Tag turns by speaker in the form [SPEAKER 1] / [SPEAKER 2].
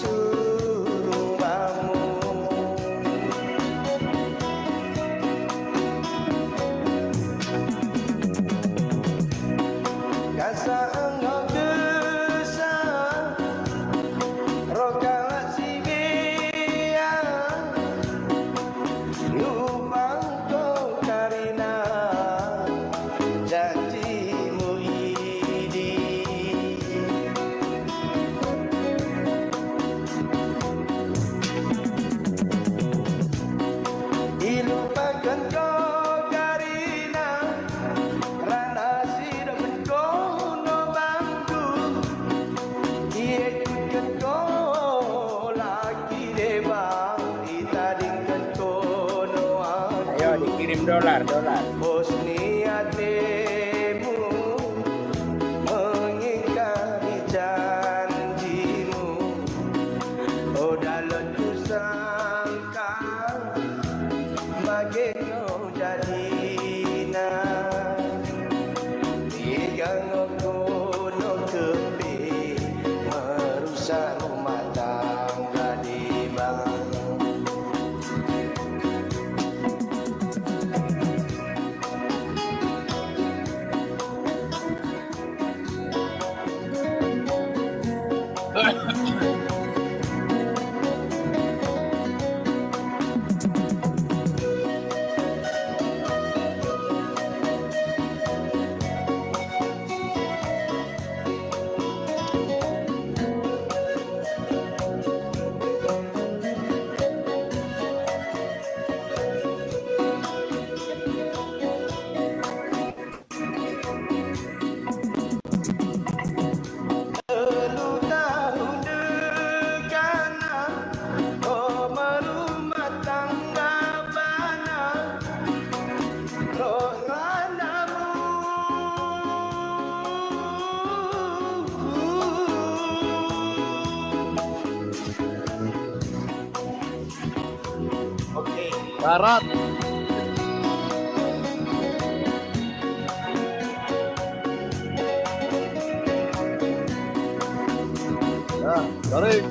[SPEAKER 1] rumahmu. Kasa engkau desah rokalah si dia lubang kau karina janjimu ini. Dilupakan kau karina rana sido menkono bangku iekkan kau lagi debang itadingkan kono aku.
[SPEAKER 2] Ayo dikirim dolar.
[SPEAKER 1] Bos niatmu mengingkari janjimu. Oh dalam ku sangka bagi kau jadina tigang kono kepi merusak rumah tangga di bang.
[SPEAKER 3] Barat. Ya, tarik.